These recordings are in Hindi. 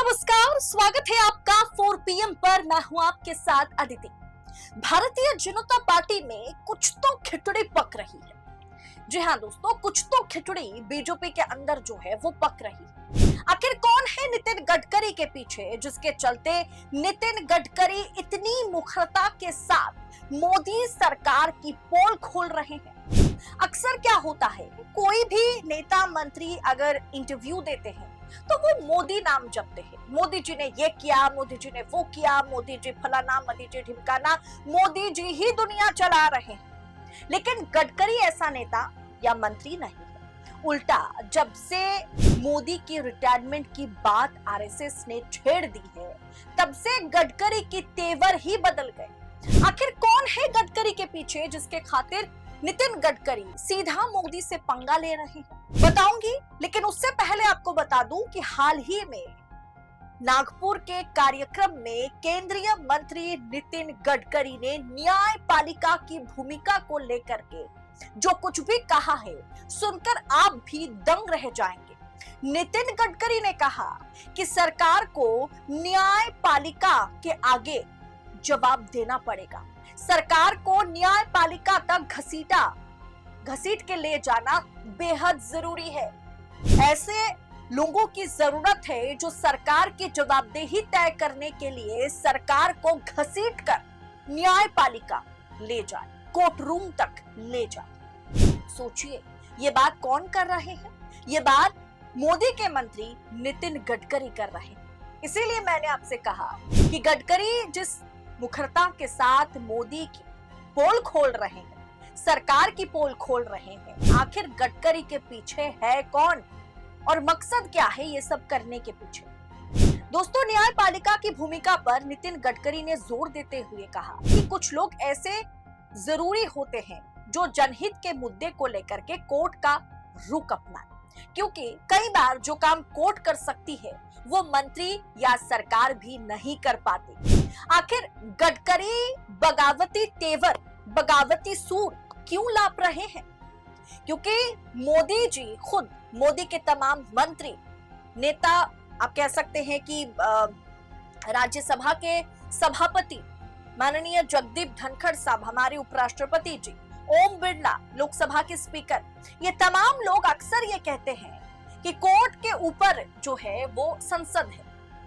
नमस्कार, स्वागत है आपका 4 PM पर। मैं हूं आपके साथ अदिति। भारतीय जनता पार्टी में कुछ तो खिचड़ी पक रही है। जी हाँ दोस्तों, कुछ तो खिचड़ी बीजेपी के अंदर जो है वो पक रही है। आखिर कौन है नितिन गडकरी के पीछे, जिसके चलते नितिन गडकरी इतनी मुखरता के साथ मोदी सरकार की पोल खोल रहे हैं? अक्सर क्या होता है, कोई भी नेता मंत्री अगर इंटरव्यू देते हैं तो वो मोदी नाम जपते हैं। मोदी जी ने ये किया, मोदी जी ने वो किया, मोदी जी फलाना, मोदी जी ढिमकाना, मोदी जी ही दुनिया चला रहे हैं। लेकिन गडकरी ऐसा नेता या मंत्री नहीं है। उल्टा जब से मोदी की रिटायरमेंट की बात आरएसएस ने छेड़ दी है, तब से गडकरी की तेवर ही बदल गए। आखिर कौन है गडकरी के पीछे, जिसके खातिर नितिन गडकरी सीधा मोदी से पंगा ले रहे हैं? बताऊंगी, लेकिन उससे पहले आपको बता दूं कि हाल ही में नागपुर के कार्यक्रम में केंद्रीय मंत्री नितिन गडकरी ने न्यायपालिका की भूमिका को लेकर के जो कुछ भी कहा है, सुनकर आप भी दंग रह जाएंगे। नितिन गडकरी ने कहा कि सरकार को न्यायपालिका के आगे जवाब देना पड़ेगा। सरकार को न्यायपालिका तक घसीट के ले जाना बेहद जरूरी है। ऐसे लोगों की जरूरत है जो सरकार की जवाबदेही तय करने के लिए सरकार को घसीट कर न्यायपालिका ले जाए, कोर्ट रूम तक ले जाए। सोचिए, ये बात कौन कर रहे हैं? ये बात मोदी के मंत्री नितिन गडकरी कर रहे हैं। इसीलिए मैंने आपसे कहा कि गडकरी जिस मुखरता के साथ मोदी की पोल खोल रहे हैं, सरकार की पोल खोल रहे हैं, आखिर गडकरी के पीछे है कौन और मकसद क्या है ये सब करने के पीछे? दोस्तों, न्यायपालिका की भूमिका पर नितिन गडकरी ने जोर देते हुए कहा कि कुछ लोग ऐसे जरूरी होते हैं जो जनहित के मुद्दे को लेकर के कोर्ट का रुख अपनाए, क्योंकि कई बार जो काम कोर्ट कर सकती है वो मंत्री या सरकार भी नहीं कर पाती। आखिर गडकरी बगावती तेवर, बगावती सूर क्यों लाप रहे हैं? क्योंकि मोदी जी खुद, मोदी के तमाम मंत्री, नेता, आप कह सकते हैं कि राज्यसभा के सभापति माननीय जगदीप धनखड़ साहब, हमारे उपराष्ट्रपति जी, ओम बिरला लोकसभा के स्पीकर, ये तमाम लोग अक्सर ये कहते हैं कि कोर्ट के ऊपर जो है वो संसद है,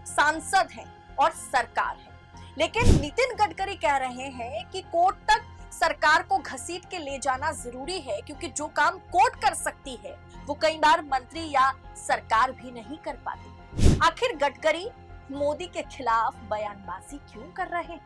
सांसद है और सरकार है। लेकिन नितिन गडकरी कह रहे हैं कि कोर्ट तक सरकार को घसीट के ले जाना जरूरी है, क्योंकि जो काम कोर्ट कर सकती है वो कई बार मंत्री या सरकार भी नहीं कर पाती। आखिर गडकरी मोदी के खिलाफ बयानबाजी क्यों कर रहे हैं?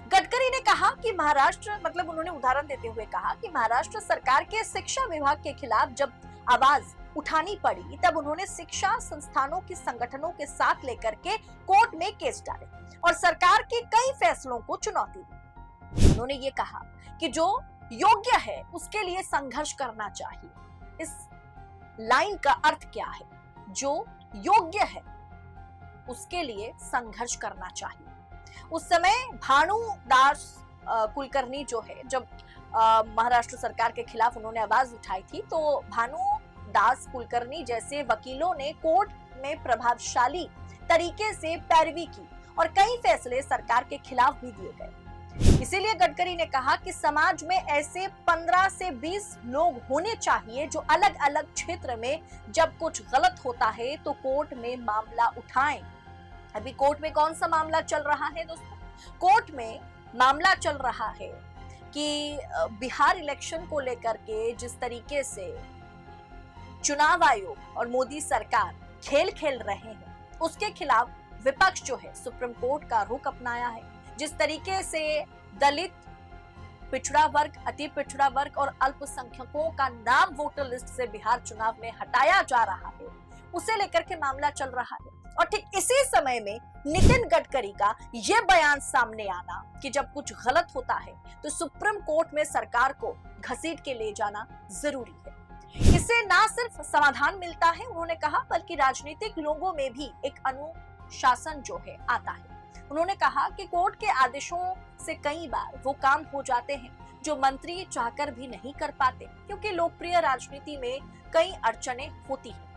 गडकरी ने कहा कि महाराष्ट्र, मतलब उन्होंने उदाहरण देते हुए कहा कि महाराष्ट्र सरकार के शिक्षा विभाग के खिलाफ जब आवाज उठानी पड़ी, तब उन्होंने शिक्षा संस्थानों के संगठनों के साथ लेकर के कोर्ट में केस डाले और सरकार के कई फैसलों को चुनौती दी। उन्होंने ये कहा कि जो योग्य है उसके लिए संघर्ष करना चाहिए। इस लाइन का अर्थ क्या है? जो योग्य है उसके लिए संघर्ष करना चाहिए। उस समय भानु दास कुलकर्णी जो है, जब महाराष्ट्र सरकार के खिलाफ उन्होंने आवाज उठाई थी, तो भानु दास कुलकर्णी जैसे वकीलों ने कोर्ट में प्रभावशाली तरीके से पैरवी की और कई फैसले सरकार के खिलाफ भी दिए गए। इसीलिए गडकरी ने कहा कि समाज में ऐसे 15 से 20 लोग होने चाहिए जो अलग अलग क्षेत्र में जब कुछ गलत होता है तो कोर्ट में मामला उठाएं। अभी कोर्ट में कौन सा मामला चल रहा है दोस्तों? कोर्ट में मामला चल रहा है कि बिहार इलेक्शन को लेकर के जिस तरीके से चुनाव आयोग और मोदी सरकार खेल खेल रहे हैं, उसके खिलाफ विपक्ष जो है सुप्रीम कोर्ट का रुख अपनाया है। जिस तरीके से दलित, पिछड़ा वर्ग, अति पिछड़ा वर्ग और अल्पसंख्यकों का नाम वोटर लिस्ट से बिहार चुनाव में हटाया जा रहा है, उसे लेकर के मामला चल रहा है। और ठीक इसी समय में नितिन गडकरी का यह बयान सामने आना कि जब कुछ गलत होता है तो सुप्रीम कोर्ट में सरकार को घसीट के ले जाना जरूरी है। इससे ना सिर्फ समाधान मिलता है, उन्होंने कहा, बल्कि राजनीतिक लोगों में भी एक अनुशासन जो है आता है। उन्होंने कहा कि कोर्ट के आदेशों से कई बार वो काम हो जाते हैं जो मंत्री चाहकर भी नहीं कर पाते, क्योंकि लोकप्रिय राजनीति में कई अड़चने होती हैं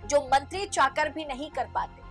जो मंत्री चाहकर भी नहीं कर पाते।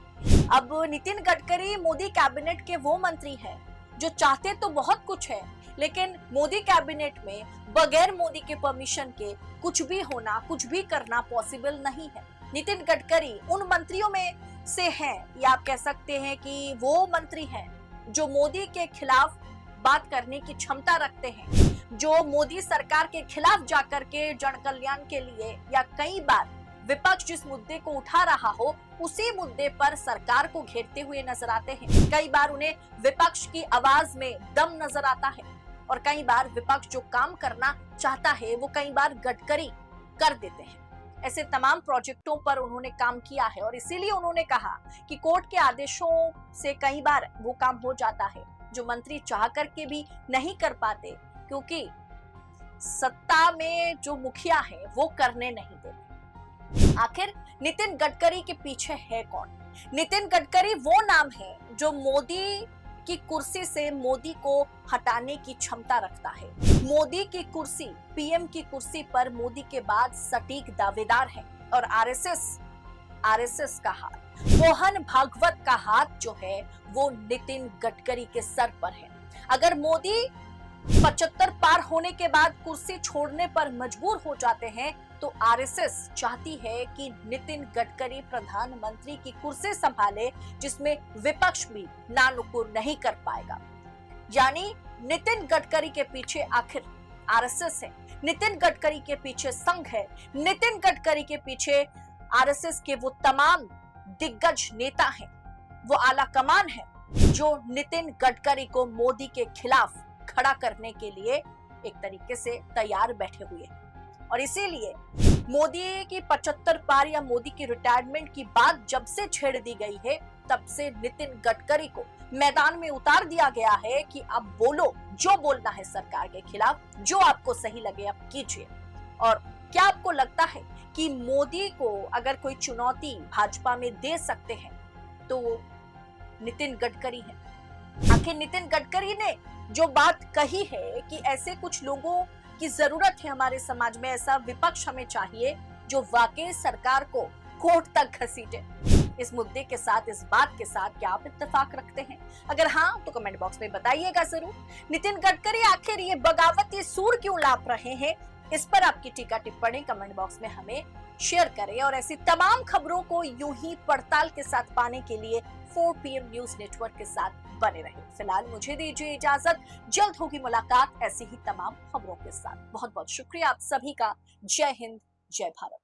अब नितिन गडकरी मोदी कैबिनेट के वो मंत्री हैं जो चाहते तो बहुत कुछ है, लेकिन मोदी कैबिनेट में बगैर मोदी के परमिशन के कुछ भी होना, कुछ भी करना पॉसिबल नहीं है। नितिन गडकरी उन मंत्रियों में से हैं, या आप कह सकते हैं कि वो मंत्री हैं जो मोदी के खिलाफ बात करने की क्षमता रखते हैं, जो मोदी सरकार के खिलाफ जाकर के जन कल्याण के लिए या कई बार विपक्ष जिस मुद्दे को उठा रहा हो उसी मुद्दे पर सरकार को घेरते हुए नजर आते हैं। कई बार उन्हें विपक्ष की आवाज में दम नजर आता है और कई बार विपक्ष जो काम करना चाहता है वो कई बार गडकरी कर देते हैं। ऐसे तमाम प्रोजेक्टों पर उन्होंने काम किया है और इसीलिए उन्होंने कहा कि कोर्ट के आदेशों से कई बार वो काम हो जाता है जो मंत्री चाह करके भी नहीं कर पाते, क्योंकि सत्ता में जो मुखिया है वो करने नहीं देते। आखिर नितिन गडकरी के पीछे है कौन? नितिन गडकरी वो नाम है जो मोदी की कुर्सी से मोदी को हटाने की क्षमता रखता है। मोदी की कुर्सी, पीएम की कुर्सी पर मोदी के बाद सटीक दावेदार है और आरएसएस का हाथ, मोहन भागवत का हाथ जो है वो नितिन गडकरी के सर पर है। अगर मोदी 75 पार होने के बाद कुर्सी छोड़ने पर मजबूर हो जाते हैं तो आरएसएस चाहती है कि नितिन गडकरी प्रधानमंत्री की कुर्सी संभाले, जिसमें विपक्ष भी नानुकुर नहीं कर पाएगा। यानी नितिन गडकरी के पीछे आखिर आरएसएस है, नितिन गडकरी के पीछे संघ है, नितिन गडकरी के पीछे आरएसएस के वो तमाम दिग्गज नेता हैं, वो आला कमान है जो नितिन गडकरी को मोदी के खिलाफ खड़ा करने के लिए एक तरीके से तैयार बैठे हुए हैं। और इसीलिए मोदी की 75 पार या मोदी की रिटायरमेंट की बात जब से छेड़ दी गई है तब से नितिन गडकरी को मैदान में उतार दिया गया है कि अब बोलो, जो बोलना है सरकार के खिलाफ, जो आपको सही लगे आप कीजिए। और क्या आपको लगता है कि मोदी को अगर कोई चुनौती भाजपा में दे सकते हैं तो नितिन गडकरी है? आखिर नितिन गडकरी ने जो बात कही है कि ऐसे कुछ लोगों की जरूरत है हमारे समाज में, ऐसा विपक्ष हमें चाहिए जो वाकई सरकार को कोर्ट तक घसीटे। इस मुद्दे के साथ, इस बात के साथ क्या आप इत्तेफाक रखते हैं? अगर हाँ तो कमेंट बॉक्स में बताइएगा जरूर। नितिन गडकरी आखिर ये बगावती सूर क्यों लाप रहे हैं, इस पर आपकी टीका टिप्पणी कमेंट बॉक्स में हमें शेयर करें और ऐसी तमाम खबरों को यूं ही पड़ताल के साथ पाने के लिए 4 PM न्यूज नेटवर्क के साथ बने रहे। फिलहाल मुझे दीजिए इजाजत, जल्द होगी मुलाकात ऐसी ही तमाम खबरों के साथ। बहुत बहुत शुक्रिया आप सभी का। जय हिंद, जय भारत।